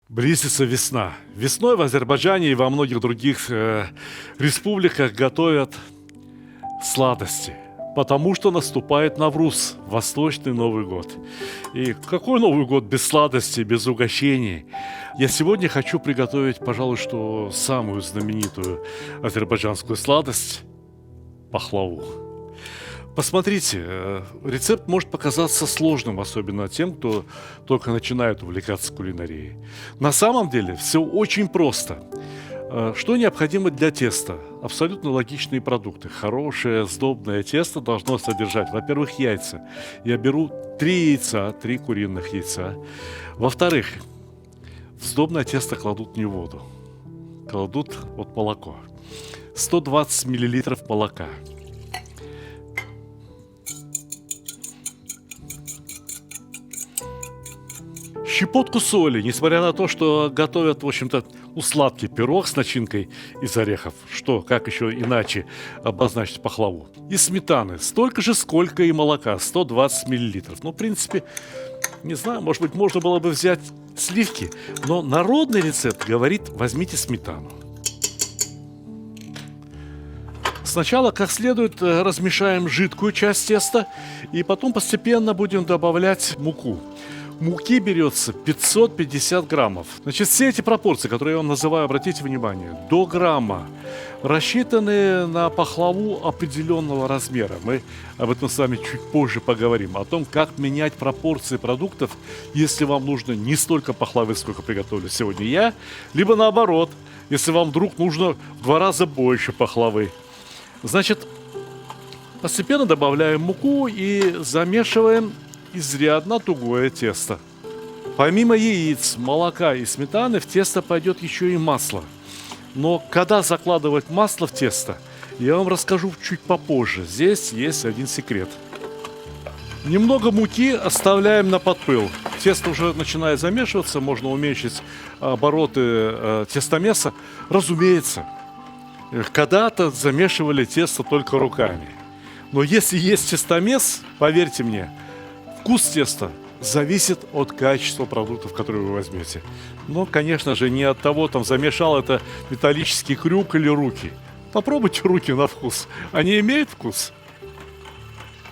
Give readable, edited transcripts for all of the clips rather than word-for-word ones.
Близится весна. Весной в Азербайджане и во многих других республиках готовят сладости, потому что наступает Навруз, Восточный Новый год. И какой Новый год без сладостей, без угощений? Я сегодня хочу приготовить, пожалуй, что самую знаменитую азербайджанскую сладость – пахлаву. Посмотрите, рецепт может показаться сложным, особенно тем, кто только начинает увлекаться кулинарией. На самом деле все очень просто. Что необходимо для теста? Абсолютно логичные продукты. Хорошее сдобное тесто должно содержать, во-первых, яйца. Я беру 3 яйца, 3 куриных яйца. Во-вторых, в сдобное тесто кладут не воду, кладут молоко. 120 мл молока. Щепотку соли, несмотря на то, что готовят, в общем-то, сладкий пирог с начинкой из орехов. Что, как еще иначе обозначить пахлаву? И сметаны. Столько же, сколько и молока. 120 мл. Ну, в принципе, не знаю, может быть, можно было бы взять сливки. Но народный рецепт говорит, возьмите сметану. Сначала как следует размешаем жидкую часть теста. И потом постепенно будем добавлять муку. Муки берется 550 граммов. Значит, все эти пропорции, которые я вам называю, обратите внимание, до грамма, рассчитаны на пахлаву определенного размера. Мы об этом с вами чуть позже поговорим. О том, как менять пропорции продуктов, если вам нужно не столько пахлавы, сколько приготовлю сегодня я, либо наоборот, если вам вдруг нужно в 2 раза больше пахлавы. Значит, постепенно добавляем муку и замешиваем изрядно тугое тесто. Помимо яиц, молока и сметаны в тесто пойдет еще и масло. Но когда закладывать масло в тесто, я вам расскажу чуть попозже. Здесь есть один секрет. Немного муки оставляем на подпыл. Тесто уже начинает замешиваться, можно уменьшить обороты тестомеса. Разумеется, когда-то замешивали тесто только руками. Но если есть тестомес, поверьте мне, вкус теста зависит от качества продуктов, которые вы возьмете. Но, конечно же, не от того, там замешал это металлический крюк или руки. Попробуйте руки на вкус. Они имеют вкус?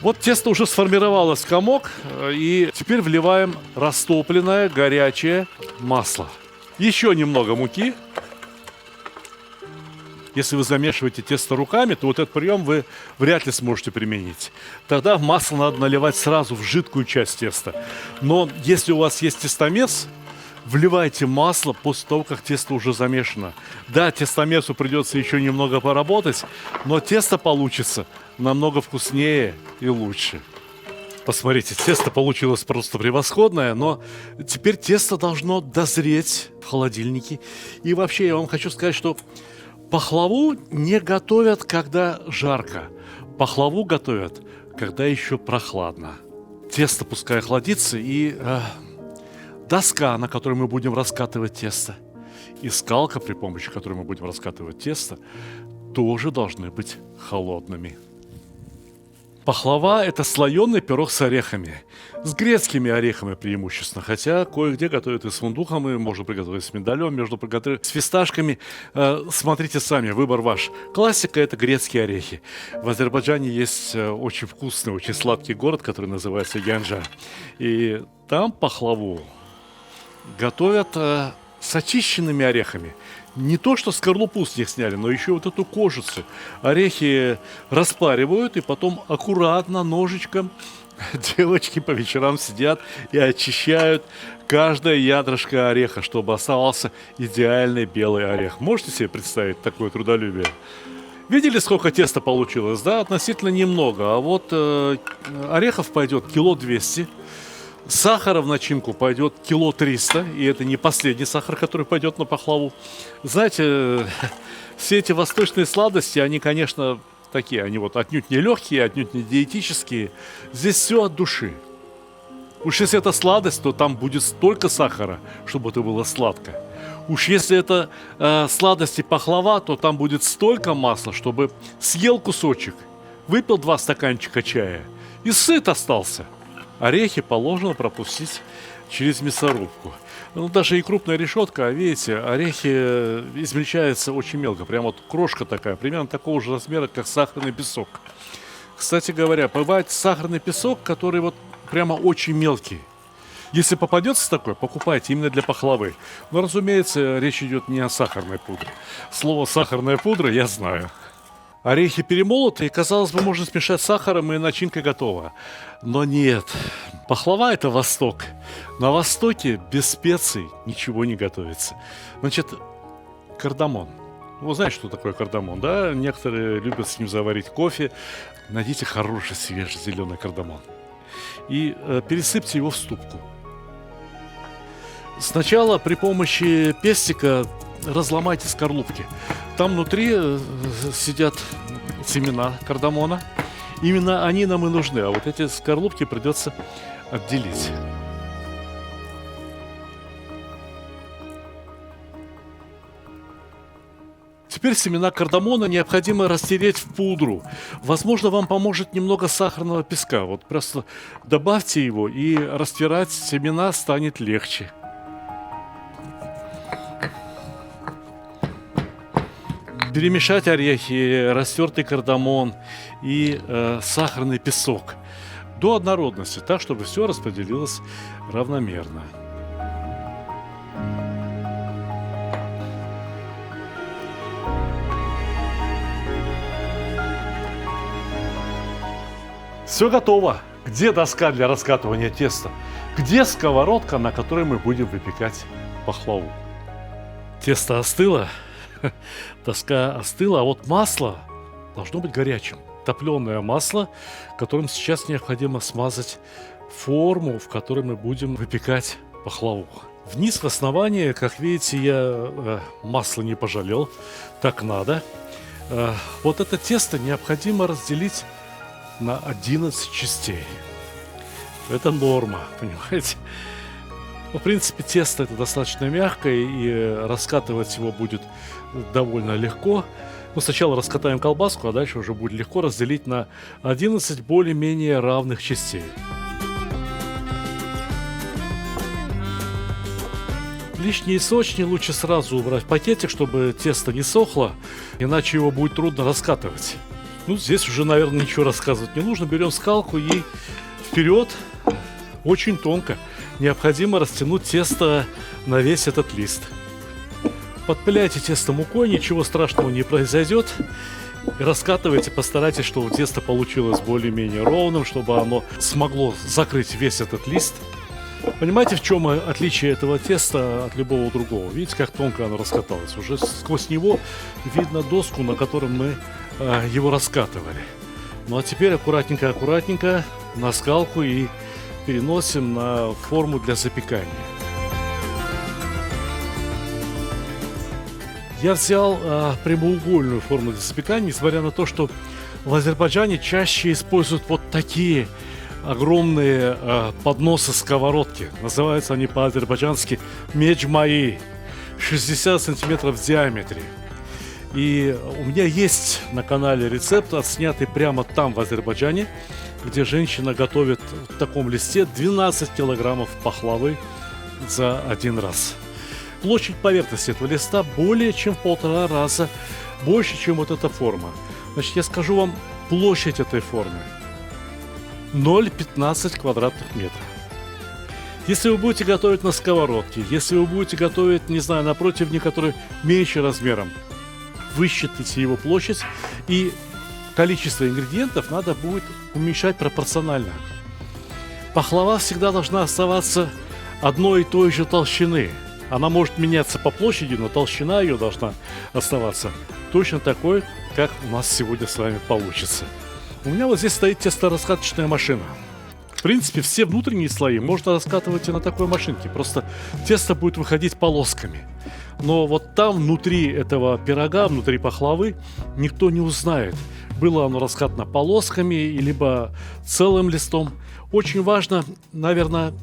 Вот тесто уже сформировалось в комок, и теперь вливаем растопленное горячее масло. Еще немного муки. Если вы замешиваете тесто руками, то вот этот прием вы вряд ли сможете применить. Тогда масло надо наливать сразу в жидкую часть теста. Но если у вас есть тестомес, вливайте масло после того, как тесто уже замешано. Да, тестомесу придется еще немного поработать, но тесто получится намного вкуснее и лучше. Посмотрите, тесто получилось просто превосходное, но теперь тесто должно дозреть в холодильнике. И вообще я вам хочу сказать, что пахлаву не готовят, когда жарко. Пахлаву готовят, когда еще прохладно. Тесто пускай охладится, и доска, на которой мы будем раскатывать тесто, и скалка, при помощи которой мы будем раскатывать тесто, тоже должны быть холодными. Пахлава – это слоеный пирог с орехами. С грецкими орехами преимущественно. Хотя кое-где готовят и с фундуком, и можно приготовить с миндалем, можно приготовить с фисташками. Смотрите сами, выбор ваш. Классика – это грецкие орехи. В Азербайджане есть очень вкусный, очень сладкий город, который называется Янджа. И там пахлаву готовят с очищенными орехами. Не то, что скорлупу с них сняли, но еще вот эту кожицу. Орехи распаривают и потом аккуратно ножичком девочки по вечерам сидят и очищают каждое ядрышко ореха, чтобы оставался идеальный белый орех. Можете себе представить такое трудолюбие? Видели, сколько теста получилось? Да, относительно немного. А вот орехов пойдет 200 кг. Сахара в начинку пойдет 300 кг, и это не последний сахар, который пойдет на пахлаву. Знаете, все эти восточные сладости, они, конечно, такие, они вот отнюдь не легкие, отнюдь не диетические. Здесь все от души. Уж если это сладость, то там будет столько сахара, чтобы это было сладко. Уж если это сладость и пахлава, то там будет столько масла, чтобы съел кусочек, выпил 2 стаканчика чая и сыт остался. Орехи положено пропустить через мясорубку. Ну, даже и крупная решетка, а видите, орехи измельчаются очень мелко. Прям вот крошка такая, примерно такого же размера, как сахарный песок. Кстати говоря, бывает сахарный песок, который вот прямо очень мелкий. Если попадется такой, покупайте именно для пахлавы. Но, разумеется, речь идет не о сахарной пудре. Слово «сахарная пудра» я знаю. Орехи перемолоты, и, казалось бы, можно смешать с сахаром, и начинка готова. Но нет. Пахлава – это Восток. На Востоке без специй ничего не готовится. Значит, кардамон. Вы знаете, что такое кардамон, да? Некоторые любят с ним заварить кофе. Найдите хороший свежий зеленый кардамон. И пересыпьте его в ступку. Сначала при помощи пестика разломайте скорлупки. Там внутри сидят семена кардамона. Именно они нам и нужны, а вот эти скорлупки придется отделить. Теперь семена кардамона необходимо растереть в пудру. Возможно, вам поможет немного сахарного песка. Вот просто добавьте его, и растирать семена станет легче. Перемешать орехи, растертый кардамон и сахарный песок до однородности, так, чтобы все распределилось равномерно. Все готово. Где доска для раскатывания теста? Где сковородка, на которой мы будем выпекать пахлаву? Тесто остыло. Доска остыла, а вот масло должно быть горячим. Топленое масло, которым сейчас необходимо смазать форму, в которой мы будем выпекать пахлаву. Вниз в основание, как видите, я масла не пожалел, так надо. Вот это тесто необходимо разделить на 11 частей. Это норма, понимаете? В принципе, тесто это достаточно мягкое, и раскатывать его будет довольно легко. Но сначала раскатаем колбаску, а дальше уже будет легко разделить на 11 более-менее равных частей. Лишние сочни лучше сразу убрать в пакетик, чтобы тесто не сохло, иначе его будет трудно раскатывать. Ну, здесь уже, наверное, ничего рассказывать не нужно. Берем скалку и вперед, очень тонко. Необходимо растянуть тесто на весь этот лист. Подпыляйте тесто мукой, ничего страшного не произойдет. И раскатывайте, постарайтесь, чтобы тесто получилось более-менее ровным, чтобы оно смогло закрыть весь этот лист. Понимаете, в чем отличие этого теста от любого другого? Видите, как тонко оно раскаталось? Уже сквозь него видно доску, на которой мы его раскатывали. Ну а теперь аккуратненько на скалку и переносим на форму для запекания. Я взял прямоугольную форму для запекания, несмотря на то, что в Азербайджане чаще используют вот такие огромные подносы-сковородки. Называются они по-азербайджански меджмаи, 60 сантиметров в диаметре. И у меня есть на канале рецепт, отснятый прямо там, в Азербайджане, где женщина готовит в таком листе 12 килограммов пахлавы за один раз. Площадь поверхности этого листа более чем в 1,5 раза больше, чем вот эта форма. Значит, я скажу вам площадь этой формы. 0,15 квадратных метров. Если вы будете готовить на сковородке, если вы будете готовить, не знаю, на противне, который меньше размером, высчитайте его площадь, и количество ингредиентов надо будет уменьшать пропорционально. Пахлава всегда должна оставаться одной и той же толщины. Она может меняться по площади, но толщина ее должна оставаться точно такой, как у нас сегодня с вами получится. У меня вот здесь стоит тесто-раскаточная машина. В принципе, все внутренние слои можно раскатывать и на такой машинке. Просто тесто будет выходить полосками. Но вот там, внутри этого пирога, внутри пахлавы, никто не узнает, было оно раскатано полосками, либо целым листом. Очень важно, наверное,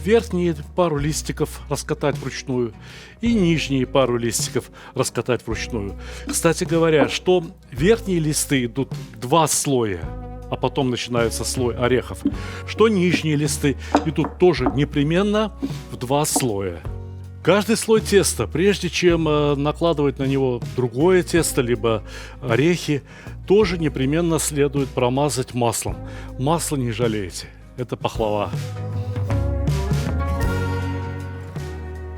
верхние пару листиков раскатать вручную и нижние пару листиков раскатать вручную. Кстати говоря, что верхние листы идут 2 слоя, а потом начинается слой орехов, что нижние листы идут тоже непременно в 2 слоя. Каждый слой теста, прежде чем накладывать на него другое тесто, либо орехи, тоже непременно следует промазать маслом. Масло не жалейте, это пахлава.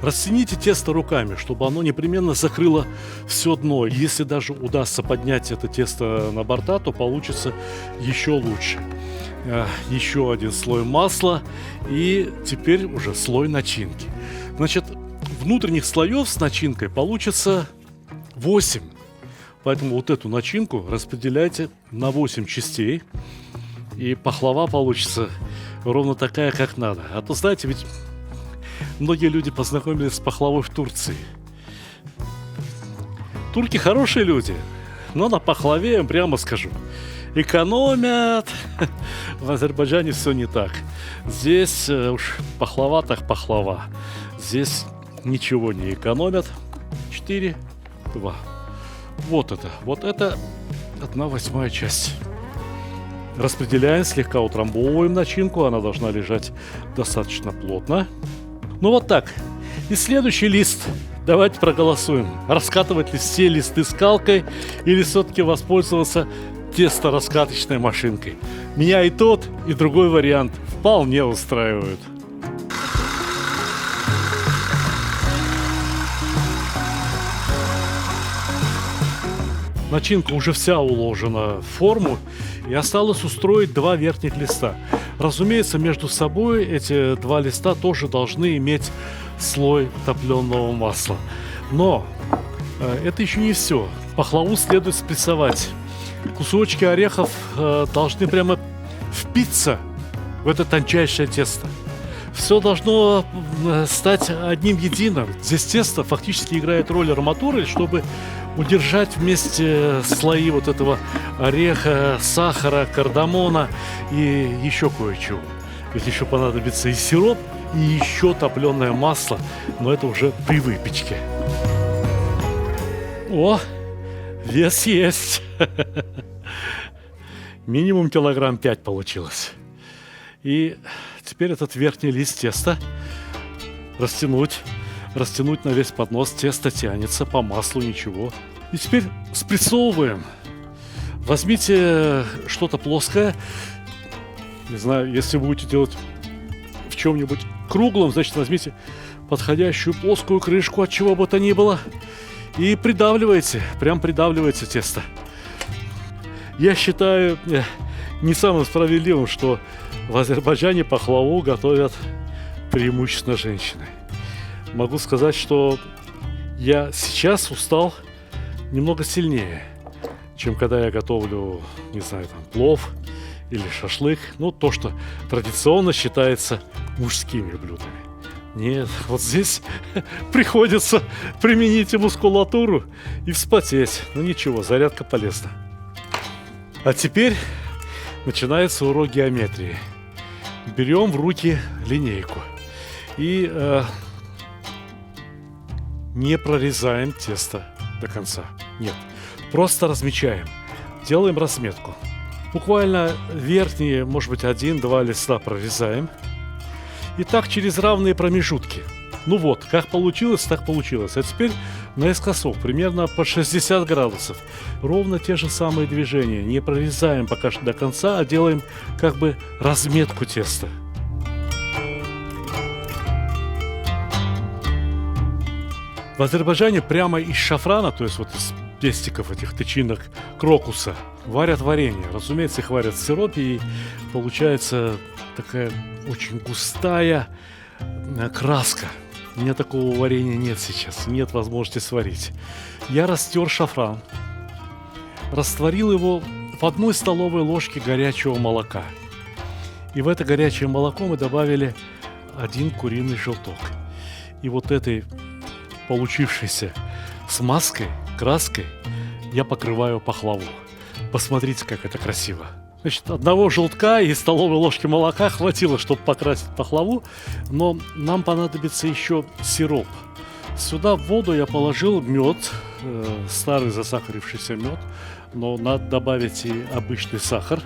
Растяните тесто руками, чтобы оно непременно закрыло все дно. Если даже удастся поднять это тесто на борта, то получится еще лучше. Еще один слой масла и теперь уже слой начинки. Значит, внутренних слоев с начинкой получится 8. Поэтому вот эту начинку распределяйте на 8 частей. И пахлава получится ровно такая, как надо. А то, знаете, ведь многие люди познакомились с пахлавой в Турции. Турки хорошие люди, но на пахлаве, прямо скажу, экономят. В Азербайджане все не так. Здесь уж пахлава так пахлава. Здесь ничего не экономят. 4, 2. Вот это 1/8 часть. Распределяем, слегка утрамбовываем начинку. Она должна лежать достаточно плотно. Ну вот так. И следующий лист. Давайте проголосуем. Раскатывать ли все листы скалкой или все-таки воспользоваться тесто-раскаточной машинкой. Меня и тот, и другой вариант вполне устраивают. Начинка уже вся уложена в форму, и осталось устроить 2 верхних листа. Разумеется, между собой эти 2 листа тоже должны иметь слой топленого масла. Но это еще не все. Пахлаву следует спрессовать. Кусочки орехов должны прямо впиться в это тончайшее тесто. Все должно стать одним единым. Здесь тесто фактически играет роль арматуры, чтобы удержать вместе слои вот этого ореха, сахара, кардамона и еще кое-чего. Ведь еще понадобится и сироп, и еще топленое масло, но это уже при выпечке. О, вес есть. Минимум 5 килограмм получилось. И теперь этот верхний лист теста растянуть на весь поднос. Тесто тянется по маслу, ничего. И теперь спрессовываем. Возьмите что-то плоское. Не знаю, если будете делать в чем-нибудь круглом, значит, возьмите подходящую плоскую крышку, от чего бы то ни было, и придавливайте, прям придавливайте тесто. Я считаю не самым справедливым, что в Азербайджане пахлаву готовят преимущественно женщины. Могу сказать, что я сейчас устал немного сильнее, чем когда я готовлю, не знаю, там, плов или шашлык. Ну, то, что традиционно считается мужскими блюдами. Нет, вот здесь приходится применить и мускулатуру, и вспотеть. Ну ничего, зарядка полезна. А теперь начинается урок геометрии. Берем в руки линейку и не прорезаем тесто до конца. Нет, просто размечаем. Делаем разметку. Буквально верхние, может быть, 1-2 листа прорезаем. И так через равные промежутки. Ну вот, как получилось, так получилось. А теперь наискосок, примерно по 60 градусов. Ровно те же самые движения. Не прорезаем пока что до конца, а делаем как бы разметку теста. В Азербайджане прямо из шафрана, то есть вот из пестиков, этих тычинок крокуса, варят варенье. Разумеется, их варят в сиропе, и получается такая очень густая краска. У меня такого варенья нет сейчас, нет возможности сварить. Я растер шафран, растворил его в 1 столовой ложке горячего молока. И в это горячее молоко мы добавили 1 куриный желток. И вот этой получившейся смазкой, краской я покрываю пахлаву. Посмотрите, как это красиво. Значит, 1 желтка и столовой ложки молока хватило, чтобы покрасить пахлаву, но нам понадобится еще сироп. Сюда в воду я положил мед, старый засахарившийся мед, но надо добавить и обычный сахар.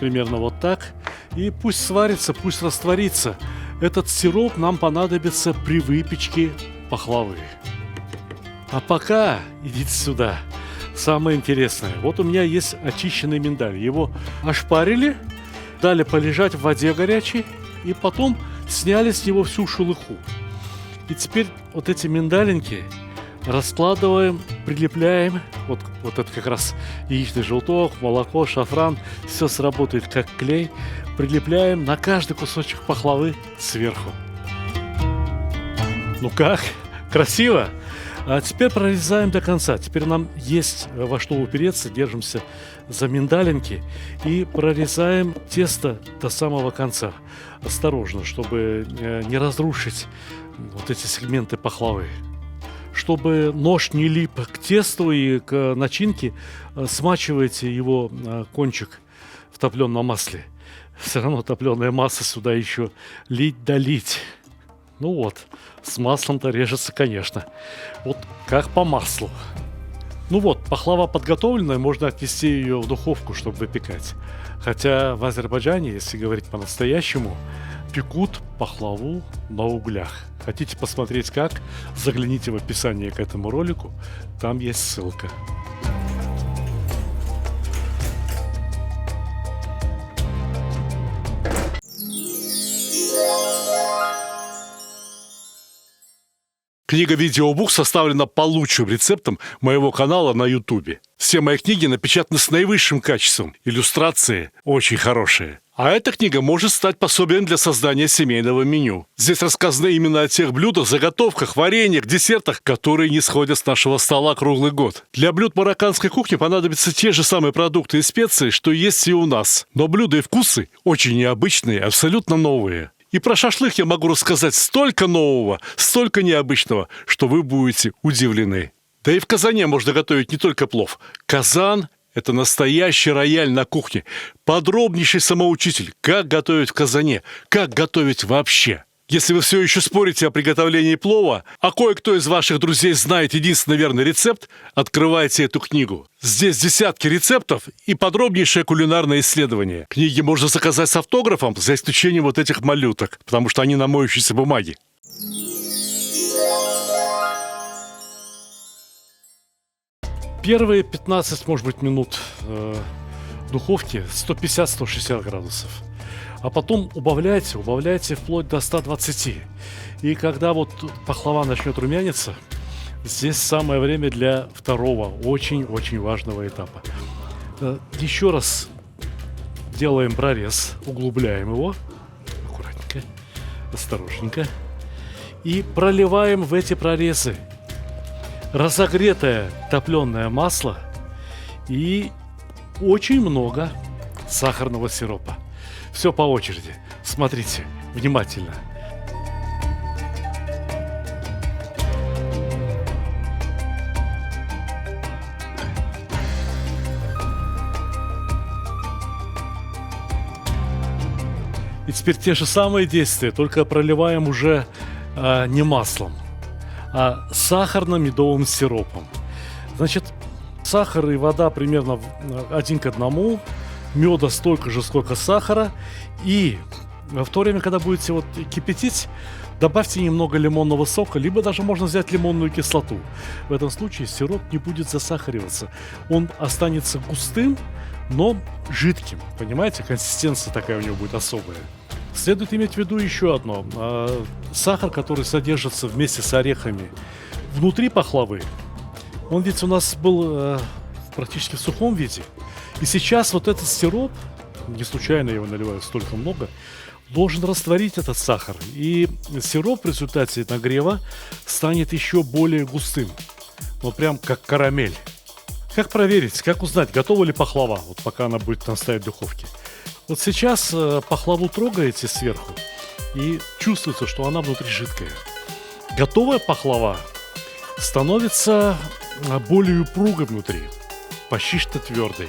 примерно вот так. И пусть сварится, пусть растворится. Этот сироп нам понадобится при выпечке пахлавы. А пока идите сюда. Самое интересное. Вот у меня есть очищенный миндаль. Его ошпарили, дали полежать в воде горячей, и потом сняли с него всю шелуху. И теперь вот эти миндалинки раскладываем, прилепляем. Вот это как раз яичный желток, молоко, шафран. Все сработает как клей. Прилепляем на каждый кусочек пахлавы сверху. Ну как? Красиво? А теперь прорезаем до конца. Теперь нам есть во что упереться. Держимся за миндалинки и прорезаем тесто до самого конца. Осторожно, чтобы не разрушить вот эти сегменты пахлавы. Чтобы нож не лип к тесту и к начинке, смачивайте его кончик в топленом масле. Все равно топленое масло сюда еще лить долить. Ну вот, с маслом-то режется, конечно. Вот как по маслу. Ну вот, пахлава подготовленная, можно отнести ее в духовку, чтобы выпекать. Хотя в Азербайджане, если говорить по-настоящему, пекут пахлаву на углях. Хотите посмотреть как? Загляните в описание к этому ролику, там есть ссылка. Книга-видеобук составлена по лучшим рецептам моего канала на YouTube. Все мои книги напечатаны с наивысшим качеством. Иллюстрации очень хорошие. А эта книга может стать пособием для создания семейного меню. Здесь рассказано именно о тех блюдах, заготовках, вареньях, десертах, которые не сходят с нашего стола круглый год. Для блюд марокканской кухни понадобятся те же самые продукты и специи, что есть и у нас. Но блюда и вкусы очень необычные, абсолютно новые. И про шашлык я могу рассказать столько нового, столько необычного, что вы будете удивлены. Да и в казане можно готовить не только плов. Казан – это настоящий рояль на кухне. Подробнейший самоучитель, как готовить в казане, как готовить вообще. Если вы все еще спорите о приготовлении плова, а кое-кто из ваших друзей знает единственный верный рецепт, открывайте эту книгу. Здесь десятки рецептов и подробнейшее кулинарное исследование. Книги можно заказать с автографом, за исключением вот этих малюток, потому что они на моющейся бумаге. Первые 15, может быть, минут в духовке 150-160 градусов. А потом убавляйте вплоть до 120. И когда вот пахлава начнет румяниться, здесь самое время для второго, очень-очень важного этапа. Еще раз делаем прорез, углубляем его, аккуратненько, осторожненько, и проливаем в эти прорезы разогретое топленое масло и очень много сахарного сиропа. Все по очереди. Смотрите внимательно. И теперь те же самые действия, только проливаем уже не маслом, а сахарно-медовым сиропом. Значит, сахар и вода примерно 1 к 1. Меда столько же, сколько сахара. И в то время, когда будете вот кипятить, добавьте немного лимонного сока, либо даже можно взять лимонную кислоту. В этом случае сироп не будет засахариваться. Он останется густым, но жидким. Понимаете, консистенция такая у него будет особая. Следует иметь в виду еще одно. Сахар, который содержится вместе с орехами внутри пахлавы, он ведь у нас был практически в сухом виде. И сейчас вот этот сироп, не случайно его наливают столько много, должен растворить этот сахар. И сироп в результате нагрева станет еще более густым. Вот прям как карамель. Как проверить, как узнать, готова ли пахлава, вот пока она будет там стоять в духовке? Вот сейчас пахлаву трогаете сверху и чувствуется, что она внутри жидкая. Готовая пахлава становится более упругой внутри, почти что твердой.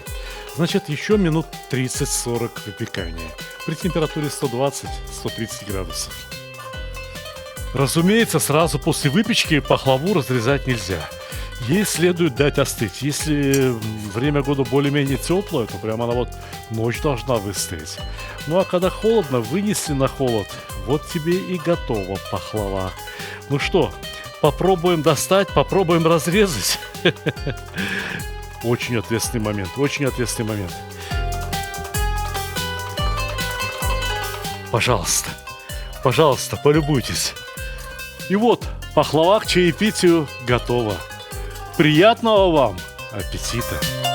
Значит, еще минут 30-40 выпекания при температуре 120-130 градусов. Разумеется, сразу после выпечки пахлаву разрезать нельзя. Ей следует дать остыть. Если время года более-менее теплое, то прямо она вот ночь должна выстоять. Ну а когда холодно, вынеси на холод. Вот тебе и готова пахлава. Ну что, попробуем достать, попробуем разрезать. Очень ответственный момент, очень ответственный момент. Пожалуйста, пожалуйста, полюбуйтесь. И вот, пахлава к чаепитию готова. Приятного вам аппетита!